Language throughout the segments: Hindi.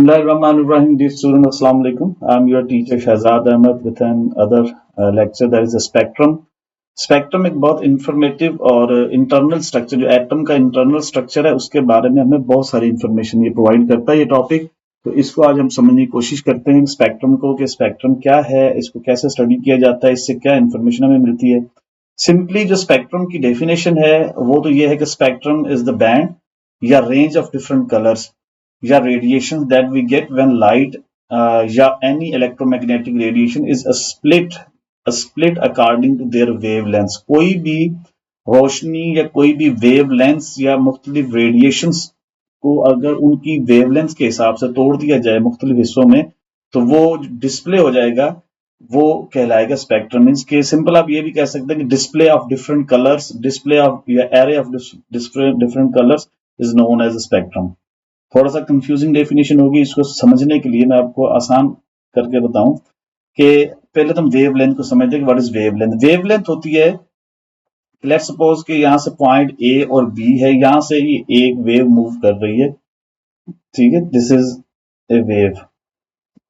Bismillahirrahmanirrahim, dear student, Assalamu alaikum. I am your teacher Shahzad Ahmed with another lecture that is a spectrum. Spectrum एक बहुत इंफॉर्मेटिव और इंटरनल स्ट्रक्चर, जो एटम का इंटरनल स्ट्रक्चर है उसके बारे में हमें बहुत सारी इंफॉर्मेशन ये प्रोवाइड करता है ये टॉपिक। तो इसको आज हम समझने की कोशिश करते हैं स्पेक्ट्रम को, कि स्पेक्ट्रम क्या है, इसको कैसे स्टडी किया जाता है, इससे क्या इंफॉर्मेशन हमें मिलती है। सिंपली जो स्पेक्ट्रम की डेफिनेशन है वो तो ये है कि स्पेक्ट्रम इज द बैंड या रेंज ऑफ डिफरेंट कलर्स या radiation that we get when light या any electromagnetic radiation is a split according to their wavelengths. कोई भी रोशनी या कोई भी वेवलेंथ्स या मुख्तलिफ रेडिएशंस को अगर उनकी वेवलेंथ के हिसाब से तोड़ दिया जाए मुख्तलिफ हिस्सों में, तो वो डिस्प्ले हो जाएगा, वो कहलाएगा स्पेक्ट्रम। मीन्स के सिंपल आप ये भी कह सकते हैं कि display of different colours, display of या array of different colours is known as spectrum. थोड़ा सा कंफ्यूजिंग डेफिनेशन होगी, इसको समझने के लिए मैं आपको आसान करके बताऊं कि पहले तो हम वेवलेंथ को समझते हैं कि व्हाट इज वेवलेंथ। वेवलेंथ होती है, लेट्स सपोज कि यहां से पॉइंट ए और बी है, यहां से ये एक वेव मूव कर रही है, ठीक है, दिस इज ए वेव।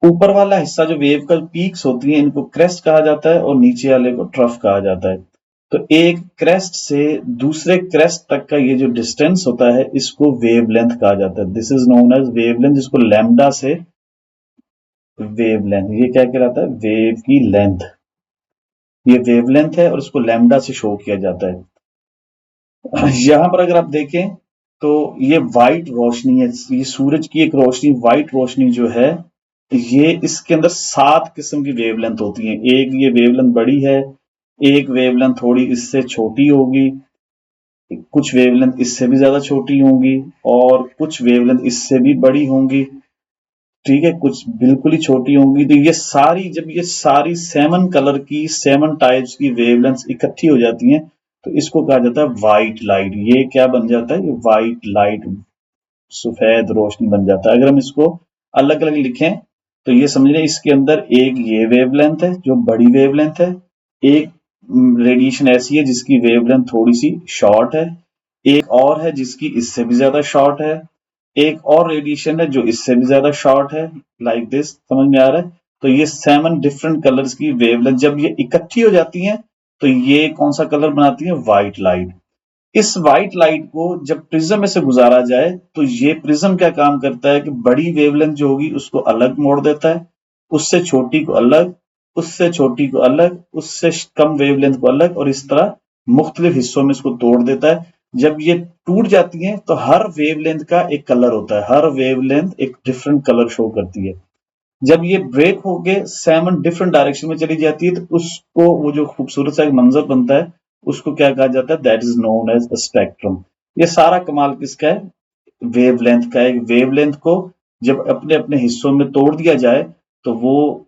ऊपर वाला हिस्सा जो वेव का पीक्स होती है इनको क्रेस्ट कहा जाता है और नीचे वाले को ट्रफ कहा जाता है। तो एक क्रेस्ट से दूसरे क्रेस्ट तक का ये जो डिस्टेंस होता है इसको वेवलेंथ कहा जाता है। This is known as wavelength, जिसको लैम्डा से वेवलेंथ, ये क्या कहलाता है, वेव की लेंथ, ये वेवलेंथ है और इसको लैम्डा से शो किया जाता है। यहां पर अगर आप देखें तो ये व्हाइट रोशनी है, ये सूरज की एक रोशनी, व्हाइट रोशनी जो है ये, इसके अंदर 7 किस्म की वेवलेंथ होती हैं। एक ये वेवलेंथ बड़ी है, एक वेवलेंथ थोड़ी इससे छोटी होगी, कुछ वेवलेंथ इससे भी ज्यादा छोटी होंगी और कुछ वेवलेंथ इससे भी बड़ी होंगी, ठीक है, कुछ बिल्कुल ही छोटी होंगी। तो ये सारी, जब ये सारी 7 कलर की 7 टाइप्स की वेवलेंथ इकट्ठी हो जाती हैं तो इसको कहा जाता है व्हाइट लाइट। ये क्या बन जाता है, ये व्हाइट लाइट, सफेद रोशनी बन जाता है। अगर हम इसको अलग अलग लिखें तो ये समझ लें इसके अंदर एक ये वेवलेंथ है जो बड़ी वेवलेंथ है, एक रेडिएशन ऐसी है जिसकी वेवलेंथ थोड़ी सी शॉर्ट है, एक और है जिसकी इससे भी ज्यादा शॉर्ट है, एक और रेडिएशन है जो इससे भी ज्यादा शॉर्ट है, लाइक दिस, समझ में आ रहा है। तो ये 7 डिफरेंट कलर्स की वेवलेंथ जब ये इकट्ठी हो जाती हैं तो ये कौन सा कलर बनाती है, व्हाइट लाइट। इस व्हाइट लाइट को जब प्रिज्म में से गुजारा जाए तो ये प्रिज्म क्या काम करता है कि बड़ी वेवलेंथ जो होगी उसको अलग मोड़ देता है, उससे छोटी को अलग, उससे छोटी को अलग, उससे कम वेवलेंथ को अलग, और इस तरह मुख्तलिफ हिस्सों में इसको तोड़ देता है। जब ये टूट जाती है तो हर वेवलेंथ का एक कलर होता है, हर वेवलेंथ एक डिफरेंट कलर शो करती है। जब ये ब्रेक होके 7 डिफरेंट डायरेक्शन में चली जाती है तो उसको, वो जो खूबसूरत सा एक मंजर बनता है उसको क्या कहा जाता है, that is known as a spectrum. ये सारा कमाल किसका है, वेवलेंथ का है। वेवलेंथ को जब अपने अपने हिस्सों में तोड़ दिया जाए तो वो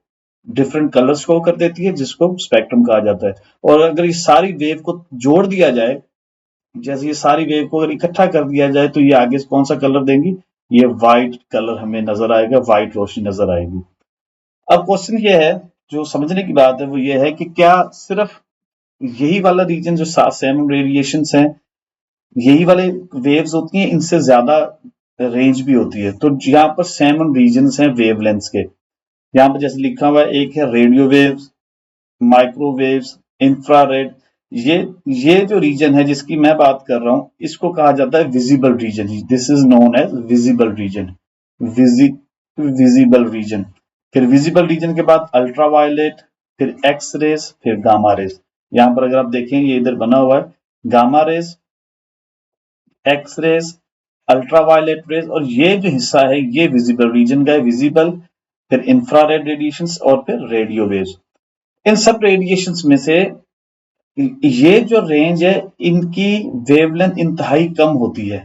डिफरेंट कलर्स शो कर देती है, जिसको स्पेक्ट्रम कहा जाता है। और अगर ये सारी वेव को जोड़ दिया जाए, जैसे ये सारी वेव को अगर इकट्ठा कर दिया जाए तो ये आगे कौन सा कलर देंगी, ये व्हाइट कलर हमें नजर आएगा, व्हाइट रोशनी नजर आएगी। अब क्वेश्चन ये है, जो समझने की बात है वो ये है कि क्या सिर्फ यही वाला रीजन जो 7 रेडिएशन हैं, यही वाले वेव्स होती हैं, इनसे ज्यादा रेंज भी होती है। तो यहाँ पर 7 रीजन्स हैं वेवलेंथ्स के। यहाँ पर जैसे लिखा हुआ है, एक है रेडियो वेव्स, माइक्रोवेव्स, इंफ्रारेड। ये जो रीजन है जिसकी मैं बात कर रहा हूं इसको कहा जाता है visible region. This is known as visible region, visible region. फिर विजिबल रीजन के बाद अल्ट्रावायलेट, फिर एक्स रेज, फिर गामा रेज। यहां पर अगर आप देखें ये इधर बना हुआ है, gamma rays, X rays, ultraviolet rays, और ये जो हिस्सा है ये विजिबल रीजन का है, विजिबल, फिर इंफ्रारेड रेडिएशंस और फिर रेडियो वेव्स। इन सब रेडिएशंस में से ये जो रेंज है इनकी वेवलेंथ इंतहाई कम होती है,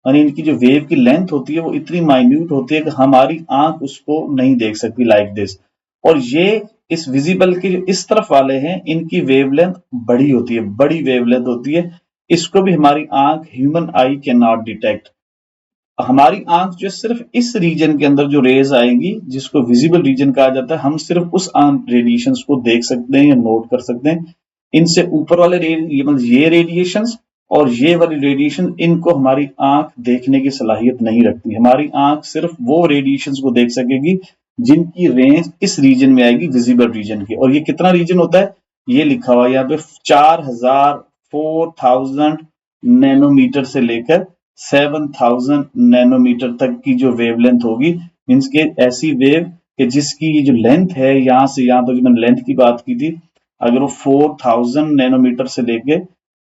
और इनकी जो वेव की लेंथ होती है वो इतनी माइन्यूट होती है कि हमारी आंख उसको नहीं देख सकती, लाइक दिस। और ये इस विजिबल के जो इस तरफ वाले हैं इनकी वेवलेंथ बड़ी होती है, बड़ी वेवलेंथ होती है, इसको भी हमारी आंख, human I can not detect. हमारी आंख जो सिर्फ इस रीजन के अंदर जो रेज आएंगी जिसको विजिबल रीजन कहा जाता है, हम सिर्फ उस रेडिएशंस को देख सकते हैं या नोट कर सकते हैं। इनसे ऊपर वाले मतलब ये रेडिएशंस और ये वाली रेडिएशन, इनको हमारी आंख देखने की सलाहियत नहीं रखती। हमारी आंख सिर्फ वो रेडिएशंस को देख सकेगी जिनकी रेंज इस रीजन में आएगी, विजिबल रीजन की। और ये कितना रीजन होता है, ये लिखा हुआ है यहाँ पे 4000 नैनोमीटर से लेकर 7000 नैनोमीटर तक की जो वेवलेंथ होगी, मींस के ऐसी वेव कि जिसकी जो लेंथ है, यहां से यहां तक, जो मैंने लेंथ की बात की थी, अगर वो 4000 नैनोमीटर से लेके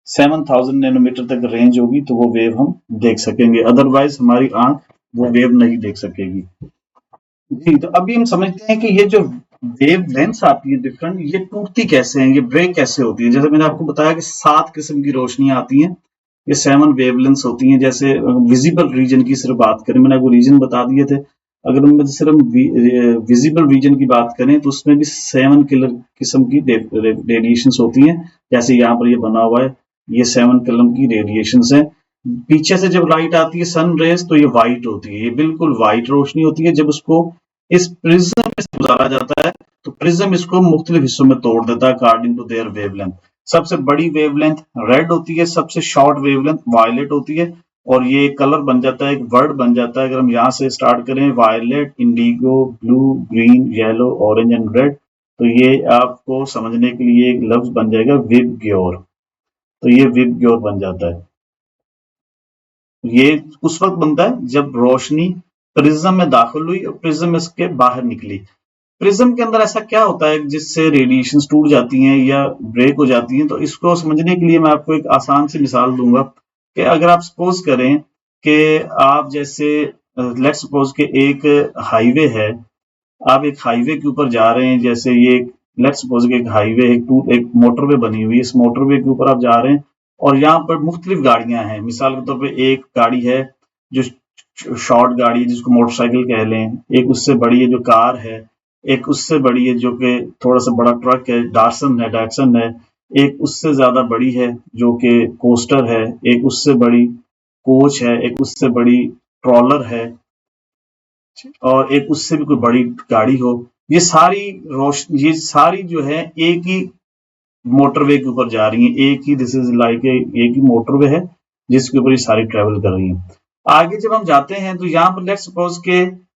7000 नैनोमीटर तक रेंज होगी तो वो वेव हम देख सकेंगे, अदरवाइज हमारी आंख वो वेव नहीं देख सकेगी। जी, तो अभी हम समझते हैं कि ये जो वेव लेंथ्स आती है डिफरेंट, ये टूटती कैसे हैं, ये ब्रेक कैसे होती है। जैसे मैंने आपको बताया कि 7 किस्म की रोशनियां आती हैं, ये 7 वेवलेंथ्स होती हैं। जैसे विजिबल रीजन की सिर्फ बात करें, मैंने आपको रीजन बता दिए थे। अगर हम सिर्फ विजिबल रीजन की बात करें तो उसमें भी 7 किस्म की रेडिएशंस होती हैं। जैसे यहाँ पर ये बना हुआ है, ये 7 किस्म की रेडिएशंस हैं। पीछे से जब लाइट आती है सन रेज, तो ये व्हाइट होती है, ये बिल्कुल व्हाइट रोशनी होती है। जब उसको इस प्रिज्म में से गुजारा जाता है तो प्रिज्म इसको मुख्तलिफ हिस्सों में तोड़ देता है अकॉर्डिंग टू देयर वेवलेंथ। सबसे बड़ी वेवलेंथ रेड होती है, सबसे शॉर्ट वेवलेंथ वायलेट होती है, और ये कलर बन जाता है, एक वर्ड बन जाता है। अगर हम यहाँ से स्टार्ट करें, violet, indigo, blue, green, yellow, orange and red, तो ये आपको समझने के लिए एक लफ्ज बन जाएगा विबग्योर। तो ये विबग्योर बन जाता है। ये उस वक्त बनता है जब रोशनी प्रिज्म में दाखिल हुई और प्रिज्म इसके बाहर निकली। प्रिज्म के अंदर ऐसा क्या होता है जिससे रेडिएशंस टूट जाती हैं या ब्रेक हो जाती हैं, तो इसको समझने के लिए मैं आपको एक आसान सी मिसाल दूंगा कि अगर आप सपोज करें कि आप जैसे लेट्स सपोज कि एक हाईवे है, आप एक हाईवे के ऊपर जा रहे हैं। जैसे ये लेट्स सपोज कि एक हाईवे, एक मोटरवे बनी हुई है, इस मोटरवे के ऊपर आप जा रहे हैं और यहाँ पर मुख्तलिफ गाड़ियां हैं। मिसाल के तौर पे एक गाड़ी है जो शॉर्ट गाड़ी है, जिसको मोटरसाइकिल कह लें, एक उससे बड़ी है जो कार है, एक उससे बड़ी है जो कि थोड़ा सा बड़ा ट्रक है, डैटसन है, एक उससे ज्यादा बड़ी है जो कि कोस्टर है, एक उससे बड़ी कोच है, एक उससे बड़ी ट्रॉलर है, और एक उससे भी कोई बड़ी गाड़ी हो। ये सारी जो है एक ही मोटरवे के ऊपर जा रही है, एक ही दिस इज लाइक एक ही मोटरवे है जिसके ऊपर ये सारी ट्रेवल कर रही है। आगे जब हम जाते हैं तो यहाँ पर लेट्स सपोज के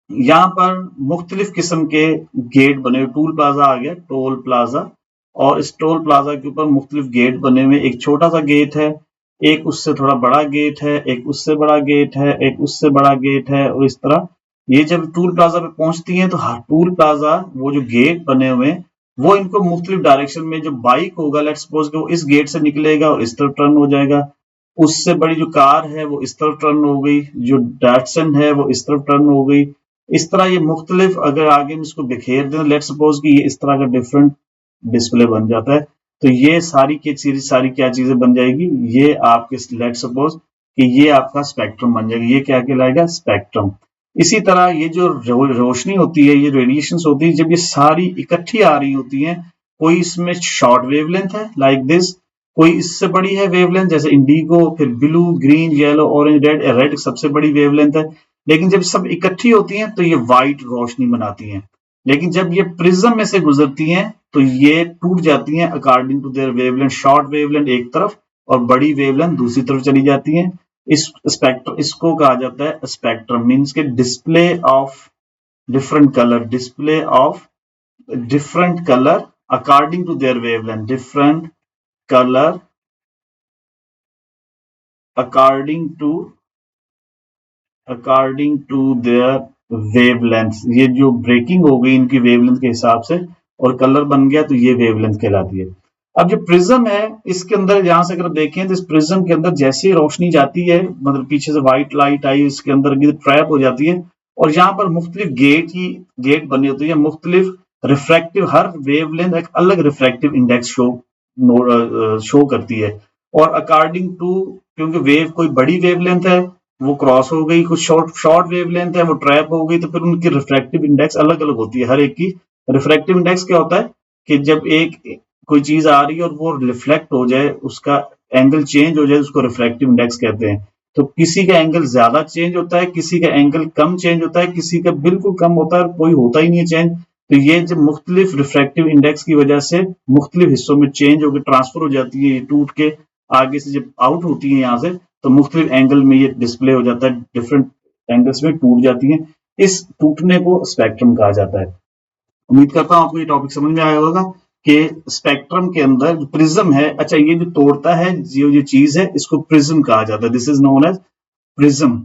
यहाँ पर मुख्तलिफ किस्म के गेट बने हुए, टूल प्लाजा आ गया, टोल प्लाजा, और इस टोल प्लाजा के ऊपर मुख्तलिफ गेट बने हुए। एक छोटा सा गेट है, एक उससे थोड़ा बड़ा गेट है, एक उससे बड़ा गेट है, एक उससे बड़ा गेट है, और इस तरह ये जब टूल प्लाजा पे पहुंचती है तो टूल प्लाजा वो जो गेट बने हुए वो इनको मुख्तलिफ डायरेक्शन में, जो बाइक होगा लेट्स सपोज कि वो इस गेट से निकलेगा और इस तरफ टर्न हो जाएगा, उससे बड़ी जो कार है वो इस तरफ टर्न हो गई, जो डैटसन है वो इस तरफ टर्न हो गई। इस तरह ये मुख्तलिफ, अगर आगे हम इसको बिखेर दें लेट्स सपोज कि ये इस तरह का डिफरेंट डिस्प्ले बन जाता है, तो ये सारी क्या चीजें बन जाएगी, ये आपके लेट्स सपोज कि ये आपका स्पेक्ट्रम बन जाएगा। ये क्या कहलाएगा, स्पेक्ट्रम। इसी तरह ये जो रोशनी होती है, ये रेडिएशंस होती है, जब ये सारी इकट्ठी आ रही होती हैं, कोई इसमें शॉर्ट वेवलेंथ है लाइक दिस, कोई इससे बड़ी है वेवलेंथ जैसे इंडिगो, फिर blue, green, yellow, orange, red. Red सबसे बड़ी वेवलेंथ है। लेकिन जब सब इकट्ठी होती हैं तो ये व्हाइट रोशनी बनाती हैं। लेकिन जब ये प्रिज्म में से गुजरती हैं तो ये टूट जाती हैं according to their wavelength. Short wavelength एक तरफ और बड़ी वेवलेंथ दूसरी तरफ चली जाती हैं। इस स्पेक्ट्रम, इसको कहा जाता है स्पेक्ट्रम, मींस के display of different colour according to their wavelength, different colour according to their wavelength. ये जो ब्रेकिंग हो गई इनकी वेवलेंथ के हिसाब से और कलर बन गया, तो ये वेवलेंथ कहलाती है। अब जो प्रिज्म है, इसके अंदर यहां से अगर देखें तो इस प्रिज्म के अंदर जैसे ही रोशनी जाती है, मतलब पीछे से व्हाइट लाइट आई, इसके अंदर ट्रैप हो जाती है, और यहाँ पर मुख्तलिफ गेट बनी होती है, मुख्तलिफ रिफ्रैक्टिव, हर वेवलेंथ एक अलग रिफ्रैक्टिव इंडेक्स शो करती है। और अकॉर्डिंग टू, क्योंकि वेव कोई बड़ी वेवलेंथ है वो क्रॉस हो गई, कुछ शॉर्ट वेवलेंथ है वो ट्रैप हो गई, तो फिर उनकी रिफ्रैक्टिव इंडेक्स अलग अलग होती है हर एक की। रिफ्रैक्टिव इंडेक्स क्या होता है कि जब एक कोई चीज आ रही है और वो रिफ्लेक्ट हो जाए, उसका एंगल चेंज हो जाए, उसको रिफ्रैक्टिव इंडेक्स कहते हैं। तो किसी का एंगल ज्यादा चेंज होता है, किसी का एंगल कम चेंज होता है, किसी का बिल्कुल कम होता है, कोई होता ही नहीं है चेंज। तो ये जब मुख्तलिफ रिफ्रैक्टिव इंडेक्स की वजह से मुख्तलिफ हिस्सों में चेंज होकर ट्रांसफर हो जाती है, ये टूट के आगे से जब आउट होती है यहाँ से तो मुख्तलिफ एंगल में ये डिस्प्ले हो जाता है, डिफरेंट एंगल्स में टूट जाती है। इस टूटने को स्पेक्ट्रम कहा जाता है। उम्मीद करता हूं आपको ये टॉपिक समझ में आया होगा कि स्पेक्ट्रम के अंदर जो प्रिज्म है, अच्छा ये जो तोड़ता है जो चीज है इसको प्रिज्म कहा जाता है। This is known as prism.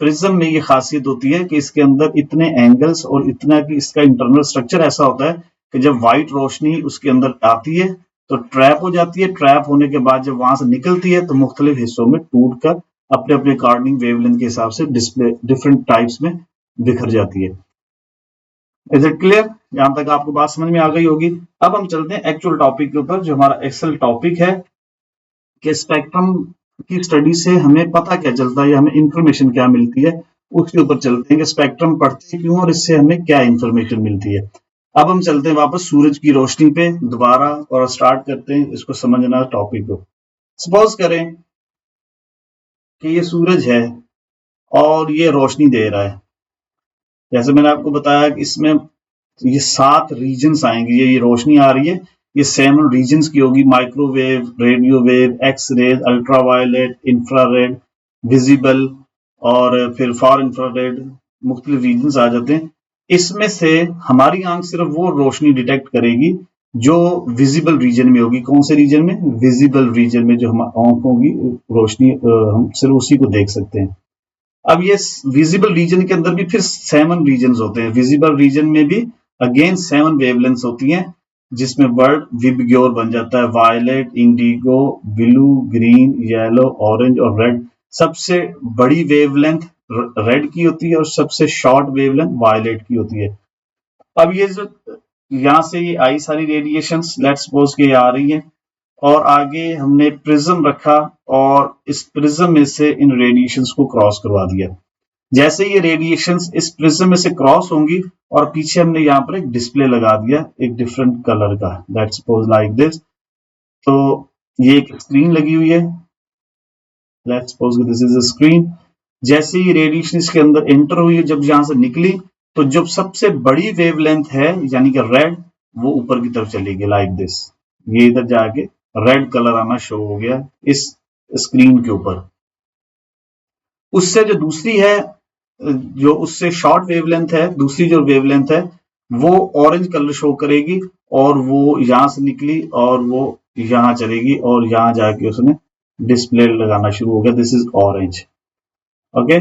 Prism में ये खासियत होती है कि इसके अंदर इतने एंगल्स और इतना कि इसका इंटरनल स्ट्रक्चर ऐसा होता है कि जब व्हाइट रोशनी उसके अंदर आती है तो ट्रैप हो जाती है, ट्रैप होने के बाद जब वहां से निकलती है तो मुख्तलिफ हिस्सों में टूट कर अपने अपने अकॉर्डिंग वेवलेंथ के हिसाब से डिस्प्ले डिफरेंट टाइप्स में बिखर जाती है। Is it clear? यहां तक आपको बात समझ में आ गई होगी। अब हम चलते हैं एक्चुअल टॉपिक के ऊपर, जो हमारा एक्सल टॉपिक है कि स्पेक्ट्रम की स्टडी से हमें पता क्या चलता है या हमें इंफॉर्मेशन क्या मिलती है, उसके ऊपर चलते हैं कि स्पेक्ट्रम पढ़ते क्यों और इससे हमें क्या इंफॉर्मेशन मिलती है। अब हम चलते हैं वापस सूरज की रोशनी पे दोबारा और स्टार्ट करते हैं इसको समझना टॉपिक को। सपोज करें कि ये सूरज है और ये रोशनी दे रहा है। जैसे मैंने आपको बताया कि इसमें ये 7 रीजन्स आएंगे। ये रोशनी आ रही है, ये 7 रीजन्स की होगी। Microwave, radio wave, X rays, ultraviolet, infrared, visible और फिर फार इंफ्रारेड, मुख्तलिफ रीजन्स आ जाते हैं। इसमें से हमारी आंख सिर्फ वो रोशनी डिटेक्ट करेगी जो विजिबल रीजन में होगी। कौन से रीजन में? विजिबल रीजन में जो हम आंखों की रोशनी हम सिर्फ उसी को देख सकते हैं। अब ये विजिबल रीजन के अंदर भी फिर 7 रीजन होते हैं। विजिबल रीजन में भी अगेन 7 वेवलेंथ होती हैं, जिसमें वर्ड विबग्योर बन जाता है। Violet, indigo, blue, green, yellow, orange और रेड। सबसे बड़ी वेवलेंथ रेड की होती है और सबसे शॉर्ट वेवलेंथ वायलेट की होती है। अब ये जो यहां से ये आई सारी रेडिएशंस, लेट्स सपोज के आ रही है और आगे हमने प्रिज्म रखा और इस प्रिज्म में से इन रेडिएशंस को क्रॉस करवा दिया। जैसे ये रेडिएशंस इस प्रिज्म में से क्रॉस होंगी और पीछे हमने यहाँ पर एक डिस्प्ले लगा दिया एक डिफरेंट कलर का, लेट्स सपोज लाइक दिस। तो ये एक स्क्रीन लगी हुई है, let's suppose this is a screen. जैसे ही रेडिएशन इसके अंदर एंटर हुई, जब यहां से निकली तो जब सबसे बड़ी वेवलेंथ है यानी कि रेड, वो ऊपर की तरफ चली गई लाइक दिस। ये इधर जाके रेड कलर आना शुरू हो गया इस स्क्रीन के ऊपर। उससे जो दूसरी है, जो उससे शॉर्ट वेवलेंथ है, दूसरी जो वेवलेंथ है वो ऑरेंज कलर शो करेगी और वो यहां से निकली और वो यहां चलेगी और यहां जाके उसने डिस्प्ले लगाना शुरू हो गया। This is orange. ओके,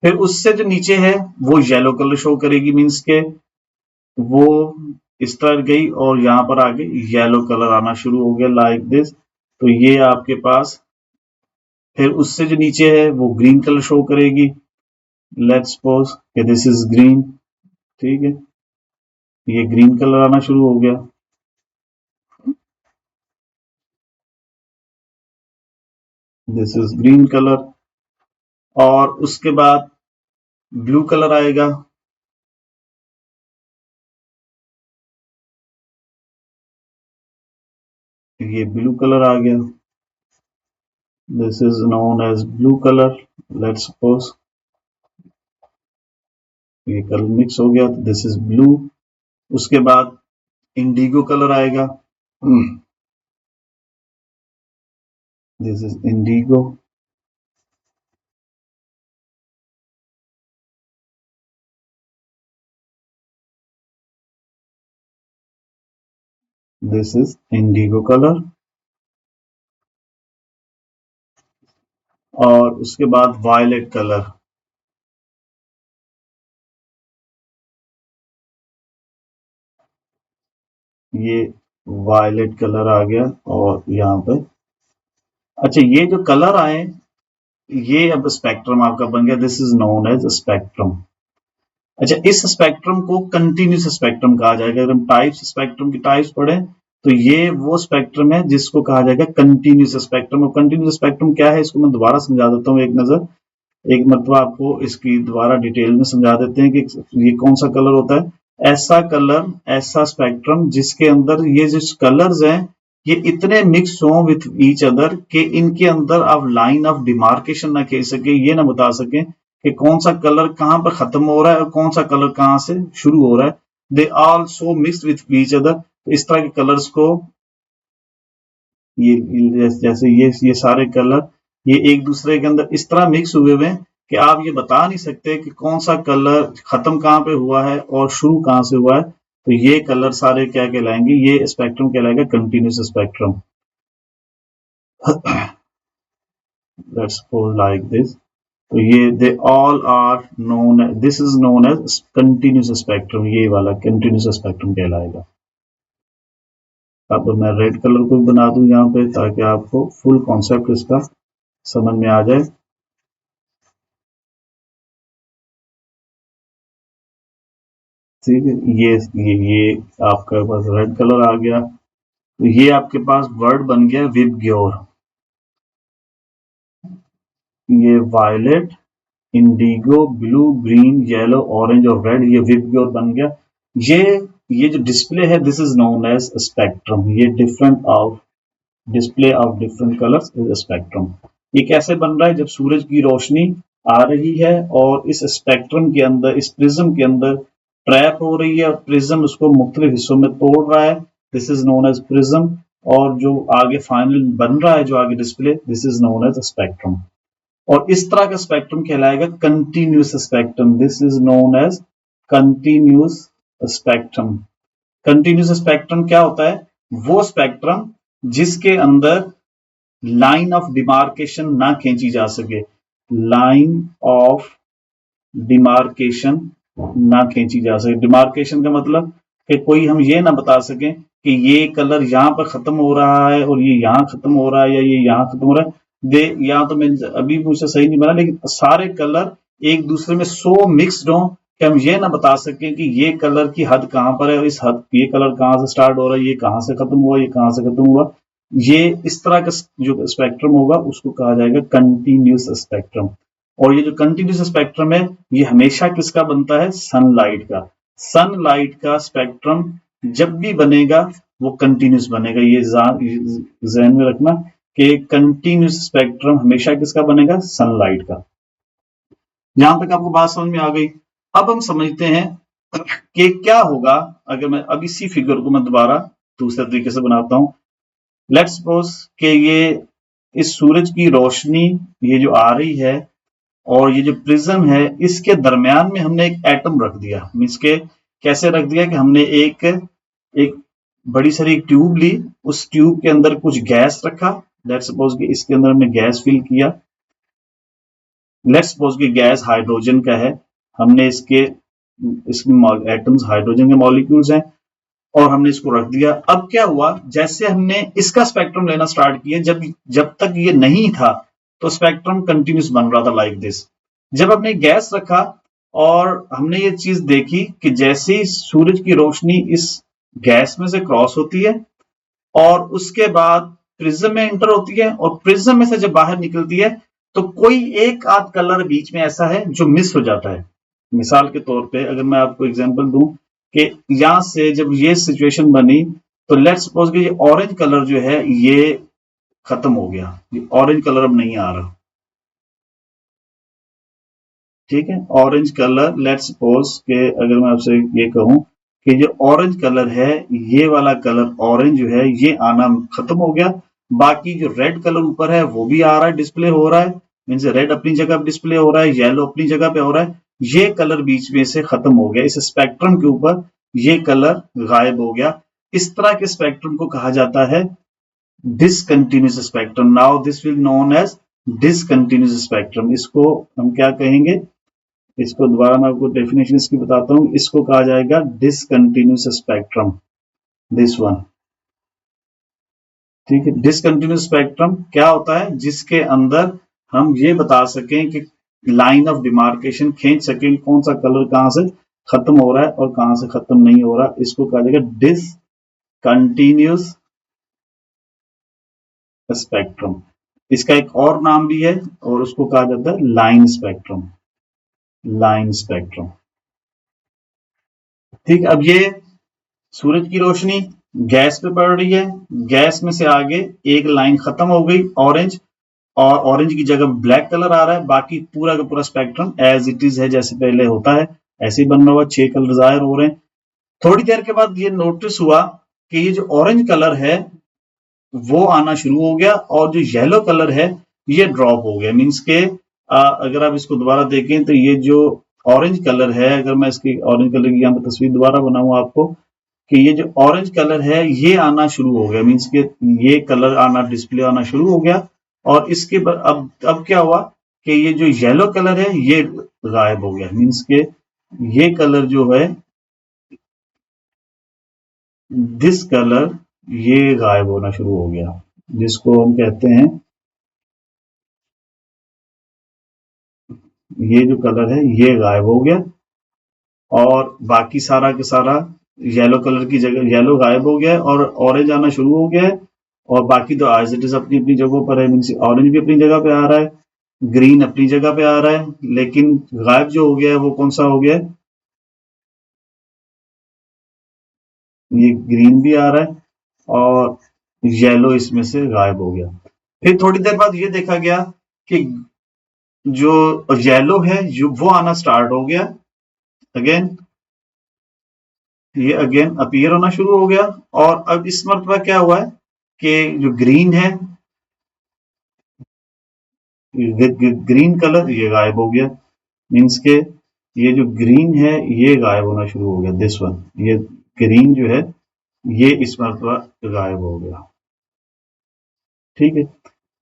फिर उससे जो नीचे है वो येलो कलर शो करेगी, मींस के वो इस तरह गई और यहां पर आगे येलो कलर आना शुरू हो गया लाइक दिस। तो ये आपके पास, फिर उससे जो नीचे है वो ग्रीन कलर शो करेगी। लेट्स सपोज कि दिस इज ग्रीन, ठीक है, ये ग्रीन कलर आना शुरू हो गया। दिस इज ग्रीन कलर और उसके बाद ब्लू कलर आएगा। ये ब्लू कलर आ गया, this is known as blue colour. Let's suppose ये कलर मिक्स हो गया, दिस इज ब्लू। उसके बाद इंडिगो कलर आएगा, this is indigo. This is indigo colour. और उसके बाद वायलेट कलर, ये वायलेट कलर आ गया और यहाँ पे अच्छा ये जो कलर आए ये अब स्पेक्ट्रम आपका बन गया। This is known as spectrum. अच्छा, इस स्पेक्ट्रम को कंटिन्यूस स्पेक्ट्रम कहा जाएगा। अगर हम टाइप्स स्पेक्ट्रम की टाइप्स पढ़ें तो ये वो स्पेक्ट्रम है जिसको कहा जाएगा कंटिन्यूस स्पेक्ट्रम। और कंटिन्यूस स्पेक्ट्रम क्या है इसको मैं दोबारा समझा देता हूँ, एक मतलब आपको इसकी दोबारा डिटेल में समझा देते हैं कि ये कौन सा कलर होता है। ऐसा कलर, ऐसा स्पेक्ट्रम जिसके अंदर ये जो कलर्स हैं ये इतने मिक्स हों विथ ईच अदर कि इनके अंदर आप लाइन ऑफ डिमार्केशन ना कह सके, ये ना बता सके कि कौन सा कलर कहां पर खत्म हो रहा है और कौन सा कलर कहां से शुरू हो रहा है। They also mix with each other. तो इस तरह के कलर्स को ये जैसे ये सारे कलर ये एक दूसरे के अंदर इस तरह मिक्स हुए हुए हैं कि आप ये बता नहीं सकते कि कौन सा कलर खत्म कहाँ पे हुआ है और शुरू कहाँ से हुआ है। तो ये कलर सारे क्या कहलाएंगे, ये स्पेक्ट्रम कहलाएगा continuous spectrum. Let's suppose like this. तो ये they all are known, this is known as continuous spectrum, ये वाला कंटिन्यूस स्पेक्ट्रम कहलाएगा। अब मैं रेड कलर को बना दूं यहाँ पे ताकि आपको फुल कॉन्सेप्ट इसका समझ में आ जाए। ठीक है, ये आपके पास रेड कलर आ गया। तो ये आपके पास वर्ड बन गया विबग्योर। ये violet, indigo, blue, green, yellow, orange और रेड, ये विबग्योर बन गया। ये ये जो डिस्प्ले है this is known as spectrum. ये different of display of different colours is spectrum. ये कैसे बन रहा है, जब सूरज की रोशनी आ रही है और इस स्पेक्ट्रम के अंदर, इस प्रिज्म के अंदर ट्रैप हो रही है और प्रिज्म उसको मुख्तलिफ हिस्सों में तोड़ रहा है, this is known as prism. और जो आगे फाइनल बन रहा है, जो आगे display, this is known as spectrum. और इस तरह का स्पेक्ट्रम कहलाएगा continuous spectrum. This is known as continuous spectrum. Continuous spectrum क्या होता है, वो स्पेक्ट्रम जिसके अंदर लाइन ऑफ डिमार्केशन ना खींची जा सके, लाइन ऑफ डिमार्केशन ना खींची जा सके। डिमार्केशन का मतलब कि कोई हम ये ना बता सकें कि ये कलर यहाँ पर खत्म हो रहा है और ये यहाँ खत्म हो रहा है या ये यहाँ खत्म हो रहा है। दे या तो मैं अभी मुझसे सही नहीं बना, लेकिन सारे कलर एक दूसरे में सो मिक्सड हो कि हम ये ना बता सकें कि ये कलर की हद कहाँ पर है और इस हद, ये कलर कहाँ से स्टार्ट हो रहा है, ये कहाँ से खत्म हुआ, ये कहाँ से खत्म हुआ। ये इस तरह का जो स्पेक्ट्रम होगा उसको कहा जाएगा कंटिन्यूस स्पेक्ट्रम। और ये जो कंटिन्यूस स्पेक्ट्रम है ये हमेशा किसका बनता है, सनलाइट का। सनलाइट का स्पेक्ट्रम जब भी बनेगा वो कंटिन्यूस बनेगा। ये ज़हन में रखना कि कंटिन्यूस स्पेक्ट्रम हमेशा किसका बनेगा, सनलाइट का। यहां तक आपको बात समझ में आ गई। अब हम समझते हैं कि क्या होगा अगर मैं अब इसी फिगर को मैं दोबारा दूसरे तरीके से बनाता हूं। लेट्स सपोज कि ये इस सूरज की रोशनी ये जो आ रही है और ये जो प्रिज्म है इसके दरमियान में हमने एक एटम रख दिया। मीन्स के कैसे रख दिया कि हमने एक एक बड़ी सारी एक ट्यूब ली, उस ट्यूब के अंदर कुछ गैस रखा। लेट्स सपोज कि इसके अंदर हमने गैस फिल किया। लेट्स सपोज कि गैस हाइड्रोजन का है, हमने इसमें एटम्स हाइड्रोजन के मॉलिक्यूल्स हैं और हमने इसको रख दिया। अब क्या हुआ, जैसे हमने इसका स्पेक्ट्रम लेना स्टार्ट किया, जब तक ये नहीं था तो स्पेक्ट्रम कंटिन्यूस बन रहा था लाइक दिस। जब हमने गैस रखा और हमने ये चीज देखी कि जैसे ही सूरज की रोशनी इस गैस में से क्रॉस होती है और उसके बाद प्रिज्म में एंटर होती है और प्रिज्म में से जब बाहर निकलती है तो कोई एक आध कलर बीच में ऐसा है जो मिस हो जाता है। मिसाल के तौर पे अगर मैं आपको एग्जांपल दूं कि यहां से जब ये सिचुएशन बनी तो लेट्स सपोज कि ये ऑरेंज कलर जो है ये खत्म हो गया, ये ऑरेंज कलर अब नहीं आ रहा। ठीक है, ऑरेंज कलर, लेट्स सपोज कि अगर मैं आपसे ये कहूं कि जो ऑरेंज कलर है, ये वाला कलर ऑरेंज जो है ये आना खत्म हो गया। बाकी जो रेड कलर ऊपर है वो भी आ रहा है, डिस्प्ले हो रहा है। मीन्स रेड अपनी जगह डिस्प्ले हो रहा है, येलो अपनी जगह पे हो रहा है। ये कलर बीच में से खत्म हो गया, इस स्पेक्ट्रम के ऊपर ये कलर गायब हो गया। इस तरह के स्पेक्ट्रम को कहा जाता है discontinuous spectrum. Now this will known as discontinuous spectrum. इसको हम क्या कहेंगे, इसको दोबारा मैं आपको डेफिनेशन इसकी बताता हूं। इसको कहा जाएगा डिसकंटिन्यूस स्पेक्ट्रम, दिस वन। ठीक है, डिसकंटिन्यूस स्पेक्ट्रम क्या होता है, जिसके अंदर हम ये बता सकें कि लाइन ऑफ डिमार्केशन खींच सकें कौन सा कलर कहां से खत्म हो रहा है और कहां से खत्म नहीं हो रहा। इसको कहा जाएगा डिसकंटिन्यूस स्पेक्ट्रम। इसका एक और नाम भी है और उसको कहा जाता है लाइन स्पेक्ट्रम, लाइन स्पेक्ट्रम। ठीक, अब ये सूरज की रोशनी गैस पे पड़ रही है, गैस में से आगे एक लाइन खत्म हो गई ऑरेंज, और ऑरेंज की जगह ब्लैक कलर आ रहा है। बाकी पूरा का पूरा स्पेक्ट्रम एज इट इज है, जैसे पहले होता है ऐसे ही बन रहा हुआ, 6 कलर जाहिर हो रहे हैं। थोड़ी देर के बाद ये नोटिस हुआ कि ये जो ऑरेंज कलर है वो आना शुरू हो गया और जो येलो कलर है ये ड्रॉप हो गया। मीन्स के अगर आप इसको दोबारा देखें तो ये जो ऑरेंज कलर है, अगर मैं इसकी ऑरेंज कलर की यहाँ पे तस्वीर दोबारा बनाऊं आपको, कि ये जो ऑरेंज कलर है ये आना शुरू हो गया। मीन्स के ये कलर आना, डिस्प्ले आना शुरू हो गया। और इसके अब क्या हुआ कि ये जो येलो कलर है ये गायब हो गया। मीन्स के ये कलर जो है, दिस कलर, ये गायब होना शुरू हो गया, जिसको हम कहते हैं, ये जो कलर है ये गायब हो गया और बाकी सारा का सारा येलो कलर की जगह येलो गायब हो गया और ऑरेंज आना शुरू हो गया है। और बाकी तो एज इट इज अपनी अपनी जगहों पर है। मीन्स ऑरेंज भी अपनी जगह पे आ रहा है, ग्रीन अपनी जगह पे आ रहा है, लेकिन गायब जो हो गया है वो कौन सा हो गया है, ये ग्रीन भी आ रहा है और येलो इसमें से गायब हो गया। फिर थोड़ी देर बाद ये देखा गया कि जो येलो है वो आना स्टार्ट हो गया अगेन, ये अगेन अपीयर होना शुरू हो गया। और अब इस मरतबा क्या हुआ है कि जो ग्रीन है, ग्रीन कलर ये गायब हो गया। मीन्स के ये जो ग्रीन है ये गायब होना शुरू हो गया, दिस वन, ये ग्रीन जो है ये इस मरतबा गायब हो गया। ठीक है।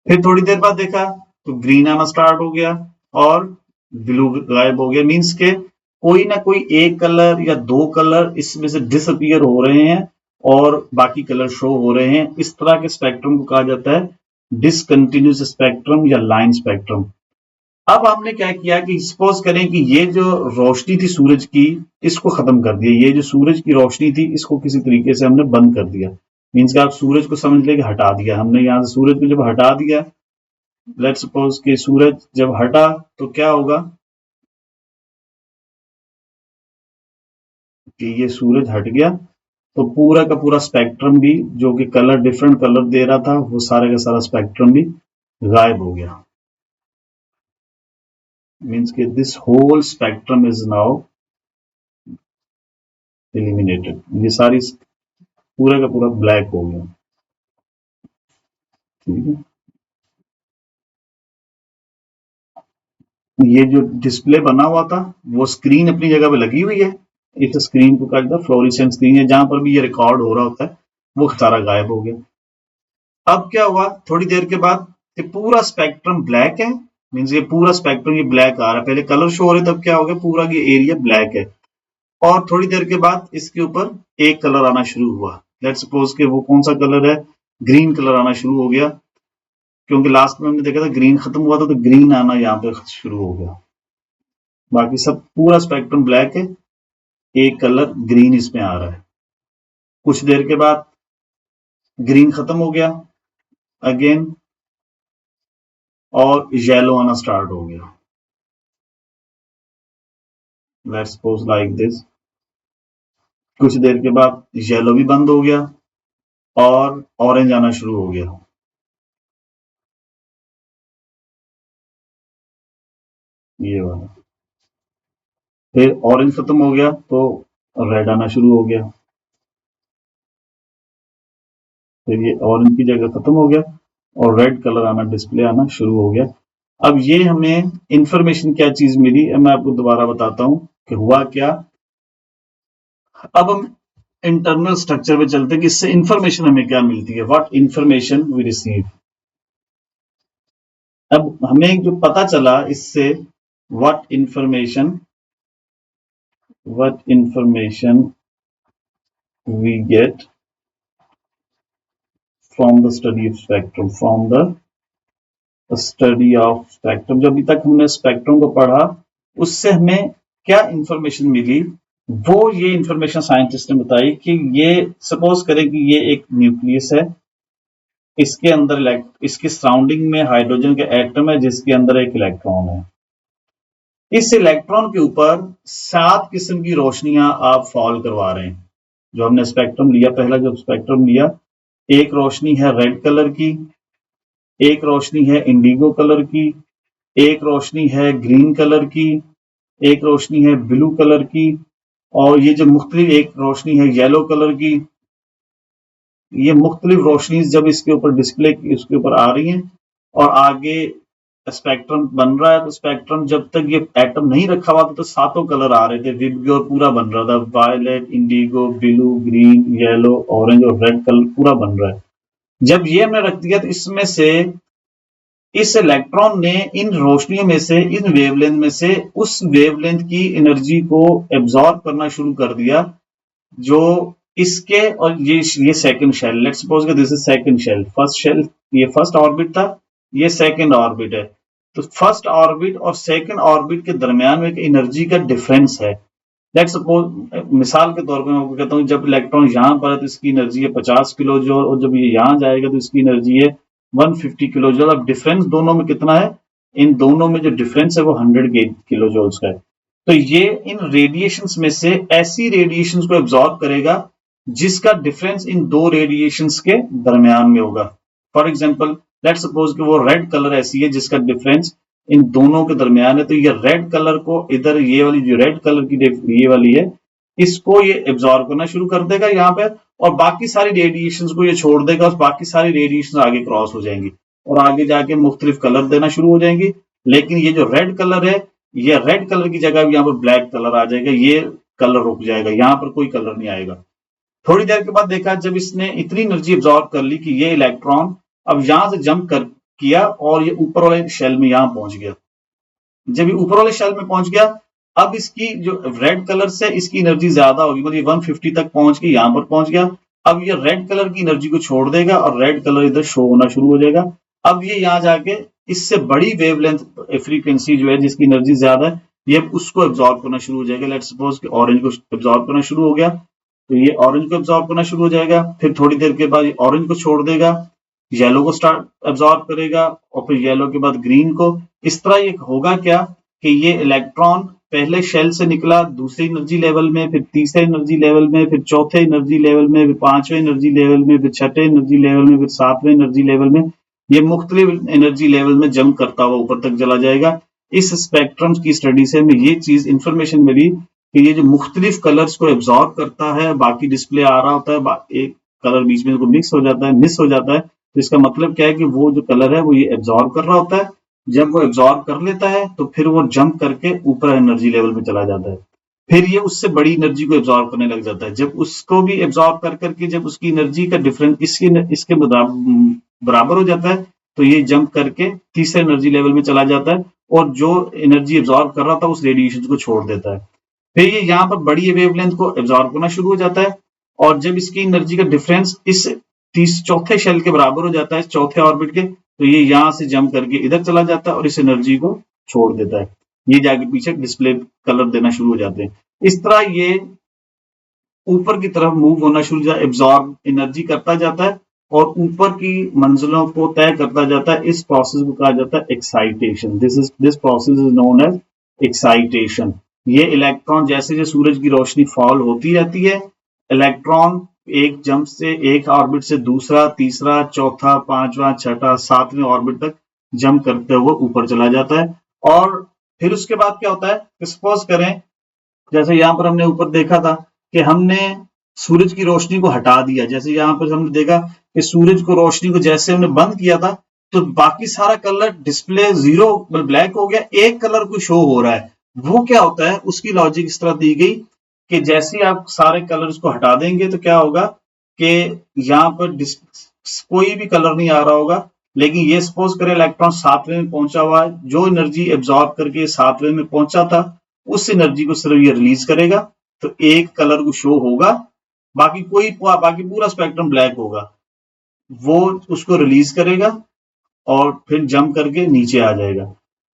फिर थोड़ी देर बाद देखा तो ग्रीन आना स्टार्ट हो गया और ब्लू गायब हो गया। मीन्स के कोई ना कोई एक कलर या दो कलर इसमें से डिसअपियर हो रहे हैं और बाकी कलर शो हो रहे हैं। इस तरह के स्पेक्ट्रम को कहा जाता है डिसकंटिन्यूस स्पेक्ट्रम या लाइन स्पेक्ट्रम। अब हमने क्या किया कि सपोज करें कि ये जो रोशनी थी सूरज की, इसको खत्म कर दिया। ये जो सूरज की रोशनी थी इसको किसी तरीके से हमने बंद कर दिया। मीन्स कि आप सूरज को समझ लें कि हटा दिया हमने। यहां से सूरज को जब हटा दिया, लेट्स सपोज कि सूरज जब हटा तो क्या होगा कि ये सूरज हट गया तो पूरा का पूरा स्पेक्ट्रम भी, जो कि कलर डिफरेंट कलर दे रहा था, वो सारे का सारा स्पेक्ट्रम भी गायब हो गया। मीन्स कि this whole spectrum is now eliminated. ये सारी पूरा का पूरा ब्लैक हो गया। ठीक है। ये जो डिस्प्ले बना हुआ था वो स्क्रीन अपनी जगह पे लगी हुई है। इस स्क्रीन को कहा जाता है फ्लोरिसेंट स्क्रीन है, जहां पर भी ये रिकॉर्ड हो रहा होता है वो सारा गायब हो गया। अब क्या हुआ थोड़ी देर के बाद, ये पूरा स्पेक्ट्रम ब्लैक है। मीन्स ये पूरा स्पेक्ट्रम ये ब्लैक आ रहा है, पहले कलर शो हो रहे तब क्या हो गया, पूरा ये एरिया ब्लैक है। और थोड़ी देर के बाद इसके ऊपर एक कलर आना शुरू हुआ। लेट्स सपोज के वो कौन सा कलर है, ग्रीन कलर आना शुरू हो गया, क्योंकि लास्ट में हमने देखा था ग्रीन खत्म हुआ था तो ग्रीन आना यहाँ पे शुरू हो गया। बाकी सब पूरा स्पेक्ट्रम ब्लैक है, एक कलर ग्रीन इसमें आ रहा है। कुछ देर के बाद ग्रीन खत्म हो गया अगेन और येलो आना स्टार्ट हो गया। Let's suppose like this. कुछ देर के बाद येलो भी बंद हो गया और ऑरेंज आना शुरू हो गया। ये वाला, फिर ऑरेंज खत्म हो गया तो रेड आना शुरू हो गया। फिर ये ऑरेंज की जगह खत्म हो गया और रेड कलर आना, डिस्प्ले आना शुरू हो गया। अब ये हमें इंफॉर्मेशन क्या चीज मिली, मैं आपको दोबारा बताता हूं कि हुआ क्या। अब हम इंटरनल स्ट्रक्चर पे चलते हैं कि इससे इंफॉर्मेशन हमें क्या मिलती है, व्हाट इंफॉर्मेशन वी रिसीव। अब हमें जो पता चला इससे, what information we get from the study of spectrum, from the study of spectrum. जो अभी तक हमने स्पेक्ट्रम को पढ़ा उससे हमें क्या इंफॉर्मेशन मिली, वो ये इंफॉर्मेशन साइंटिस्ट ने बताई कि ये सपोज करें कि ये एक न्यूक्लियस है, इसके अंदर इसके सराउंडिंग में हाइड्रोजन का एटम है जिसके अंदर एक इलेक्ट्रॉन है। इस इलेक्ट्रॉन के ऊपर 7 किस्म की रोशनियां आप फॉल करवा रहे हैं। जो हमने स्पेक्ट्रम लिया, पहला जब स्पेक्ट्रम लिया, एक रोशनी है रेड कलर की, एक रोशनी है इंडिगो कलर की, एक रोशनी है ग्रीन कलर की, एक रोशनी है ब्लू कलर की, और ये जो मुख्तलिफ एक रोशनी है येलो कलर की। ये मुख्तलिफ रोशनी जब इसके ऊपर डिस्प्ले इसके ऊपर आ रही हैं और आगे स्पेक्ट्रम बन रहा है, तो स्पेक्ट्रम जब तक ये एटम नहीं रखा हुआ था तो सातों कलर आ रहे थे, विबग्योर पूरा बन रहा था, violet, indigo, blue, green, yellow, orange और रेड कलर पूरा बन रहा है। जब ये हमने रख दिया तो इसमें से इस इलेक्ट्रॉन ने इन रोशनियों में से, इन वेवलेंथ में से उस वेवलेंथ की एनर्जी को एब्जॉर्ब करना शुरू कर दिया जो इसके, और ये second shell, let's suppose this is second shell, first shell ये फर्स्ट ऑर्बिट था, ये सेकंड ऑर्बिट है। तो फर्स्ट ऑर्बिट और सेकंड ऑर्बिट के दरमियान में एक एनर्जी का डिफरेंस है। लेट्स सपोज मिसाल के तौर पे मैं आपको कहता हूँ, जब इलेक्ट्रॉन यहाँ पर है तो इसकी एनर्जी है 50 किलो जूल, और जब ये यहाँ जाएगा तो इसकी एनर्जी है 150 किलो जूल। अब डिफरेंस दोनों में कितना है? इन दोनों में जो डिफरेंस है वो 100 किलो जूल्स का है। तो ये इन रेडिएशंस में से ऐसी रेडिएशंस को एब्जॉर्ब करेगा जिसका डिफरेंस इन दो रेडिएशंस के दरमियान में होगा। फॉर एग्जांपल लेट्स सपोज कि वो रेड कलर ऐसी है जिसका डिफरेंस इन दोनों के दरमियान है, तो ये रेड कलर को इधर, ये वाली जो रेड कलर की ये वाली है, इसको ये एब्जॉर्ब करना शुरू कर देगा यहाँ पे, और बाकी सारी रेडिएशंस को ये छोड़ देगा, और बाकी सारी रेडिएशन आगे क्रॉस हो जाएंगी और आगे जाके मुख्तलिफ कलर देना शुरू हो जाएंगी। लेकिन ये जो रेड कलर है, ये रेड कलर की जगह यहाँ पर ब्लैक कलर आ जाएगा, ये कलर रुक जाएगा, यहाँ पर कोई कलर नहीं आएगा। थोड़ी देर के बाद देखा जब इसने इतनी एनर्जी एब्जॉर्ब कर ली कि ये इलेक्ट्रॉन अब यहां से जंप कर किया और ये ऊपर वाले शेल में यहां पहुंच गया। जब ये ऊपर वाले शेल में पहुंच गया, अब इसकी जो रेड कलर से इसकी एनर्जी ज्यादा होगी, मतलब ये 150 तक पहुंच के यहां पर पहुंच गया। अब ये रेड कलर की एनर्जी को छोड़ देगा और रेड कलर इधर शो होना शुरू हो जाएगा। अब ये यहाँ जाके इससे बड़ी वेवलेंथ फ्रीक्वेंसी जो है जिसकी एनर्जी ज्यादा है, ये उसको एब्जॉर्ब करना शुरू हो जाएगा। लेट्स सपोज कि ऑरेंज को एब्जॉर्ब करना शुरू हो गया, तो ये ऑरेंज को एब्जॉर्ब करना शुरू हो जाएगा। फिर थोड़ी देर के बाद ऑरेंज को छोड़ देगा, येलो को स्टार्ट एब्जॉर्ब करेगा, और फिर येलो के बाद ग्रीन को। इस तरह ये होगा क्या कि ये इलेक्ट्रॉन पहले शेल से निकला दूसरे एनर्जी लेवल में, फिर तीसरे एनर्जी लेवल में, फिर चौथे एनर्जी लेवल में, फिर पांचवें एनर्जी लेवल में, फिर छठे एनर्जी लेवल में, फिर सातवें एनर्जी लेवल में, ये मुख्तलिफ एनर्जी लेवल में जंप करता हुआ ऊपर तक चला जाएगा। इस स्पेक्ट्रम की स्टडी से हमें ये चीज इंफॉर्मेशन मिली कि ये जो मुख्तलिफ कलर्स को एब्जॉर्ब करता है, बाकी डिस्प्ले आ रहा होता है, एक कलर बीच में मिक्स हो जाता है, मिस हो जाता है, तो इसका मतलब क्या है कि वो जो कलर है वो ये एब्जॉर्ब कर रहा होता है। जब वो एब्जॉर्ब कर लेता है तो फिर वो जंप करके ऊपर एनर्जी लेवल में चला जाता है, फिर ये उससे बड़ी एनर्जी को एब्जॉर्ब करने लग जाता है। जब उसको भी एब्जॉर्ब कर करके जब उसकी एनर्जी का डिफरेंस इसके बराबर हो जाता है, तो ये जंप करके तीसरे एनर्जी लेवल में चला जाता है और जो एनर्जी एब्जॉर्ब कर रहा था उस रेडिएशन को छोड़ देता है। फिर ये यहाँ पर बड़ी वेवलेंथ को एब्जॉर्ब करना शुरू हो जाता है, और जब इसकी एनर्जी का डिफरेंस इस चौथे शेल के बराबर हो जाता है, चौथे ऑर्बिट के, तो ये यहाँ से जंप करके इधर चला जाता है और इस एनर्जी को छोड़ देता है। ये जाके पीछे डिस्प्ले कलर देना शुरू हो जाते हैं। इस तरह ये ऊपर की तरफ मूव होना शुरू हो, एब्जॉर्ब एनर्जी करता जाता है और ऊपर की मंजिलों को तय करता जाता है। इस प्रोसेस को कहा जाता है excitation. This process is known as excitation. ये इलेक्ट्रॉन जैसे जैसे सूरज की रोशनी फॉल होती रहती है, इलेक्ट्रॉन एक जंप से एक ऑर्बिट से दूसरा, तीसरा, चौथा, पांचवा, छठा, सातवें ऑर्बिट तक जंप करते हुए ऊपर चला जाता है। और फिर उसके बाद क्या होता है, सपोज करें जैसे यहाँ पर हमने ऊपर देखा था कि हमने सूरज की रोशनी को हटा दिया, जैसे यहाँ पर हमने देखा कि सूरज को रोशनी को जैसे हमने बंद किया था तो बाकी सारा कलर डिस्प्ले जीरो ब्लैक हो गया, एक कलर को शो हो रहा है। वो क्या होता है, उसकी लॉजिक इस तरह दी गई कि जैसे आप सारे कलर्स को हटा देंगे तो क्या होगा कि यहाँ पर कोई भी कलर नहीं आ रहा होगा। लेकिन ये सपोज करें इलेक्ट्रॉन सातवें में पहुंचा हुआ है, जो एनर्जी एब्जॉर्ब करके सातवें में पहुंचा था उस एनर्जी को सिर्फ ये रिलीज करेगा, तो एक कलर को शो होगा, बाकी पूरा स्पेक्ट्रम ब्लैक होगा। वो उसको रिलीज करेगा और फिर जंप करके नीचे आ जाएगा।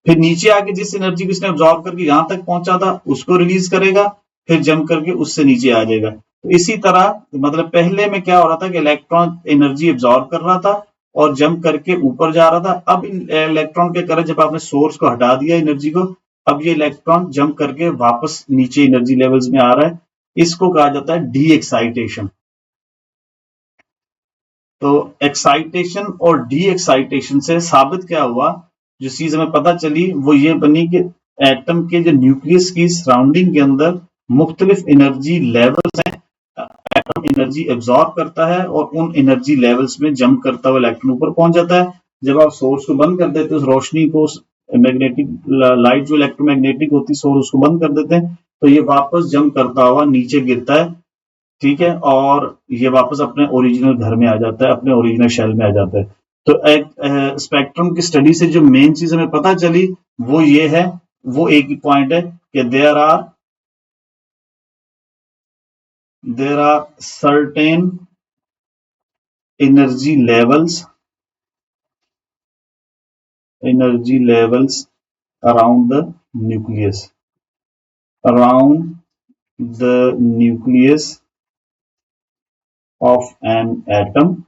फिर नीचे आके जिस एनर्जी को इसने एब्जॉर्ब करके यहां तक पहुंचा था उसको रिलीज करेगा, फिर जंप करके उससे नीचे आ जाएगा। तो इसी तरह मतलब पहले में क्या हो रहा था कि इलेक्ट्रॉन एनर्जी एब्जॉर्ब कर रहा था और जंप करके ऊपर जा रहा था। अब इलेक्ट्रॉन के कारण जब आपने सोर्स को हटा दिया एनर्जी को, अब ये इलेक्ट्रॉन जंप करके वापस नीचे एनर्जी लेवल्स में आ रहा है। इसको कहा जाता है डी एक्साइटेशन। तो एक्साइटेशन और डी एक्साइटेशन से साबित क्या हुआ, जो चीज हमें पता चली वो ये बनी कि एटम के जो न्यूक्लियस की सराउंडिंग के अंदर मुख्तलिफ एनर्जी लेवल्स हैं। एटम इलेक्ट्रॉन एनर्जी एब्जॉर्ब करता है और उन एनर्जी लेवल्स में जंप करता हुआ इलेक्ट्रॉन ऊपर पहुंच जाता है। जब आप सोर्स को बंद कर देते हैं, उस रोशनी को, मैग्नेटिक लाइट जो इलेक्ट्रोमैग्नेटिक होती है, सोर्स उसको बंद कर देते हैं, तो ये वापस जंप करता हुआ नीचे गिरता है, ठीक है, और ये वापस अपने ओरिजिनल घर में आ जाता है, अपने ओरिजिनल शेल में आ जाता है। तो एक स्पेक्ट्रम की स्टडी से जो मेन चीज हमें पता चली वो ये है, वो एक ही पॉइंट है कि there are certain energy levels around the nucleus of an atom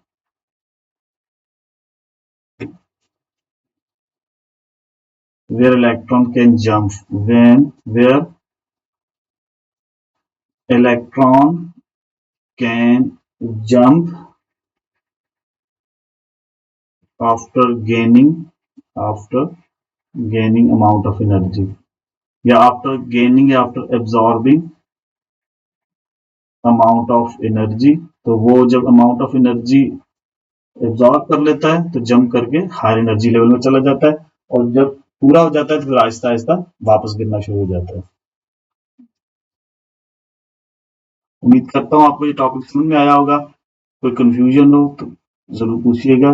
where electron can jump where electron can jump after gaining amount of energy, या after absorbing amount of energy। तो वो जब amount of energy एब्जॉर्ब कर लेता है तो जंप करके हायर एनर्जी लेवल में चला जाता है, और जब पूरा हो जाता है तो फिर आहिस्ता आहिस्ता वापस गिरना शुरू हो जाता है। उम्मीद करता हूँ आपको ये टॉपिक समझ में आया होगा। कोई कंफ्यूजन हो तो जरूर पूछिएगा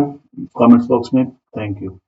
कमेंट्स बॉक्स में। Thank you.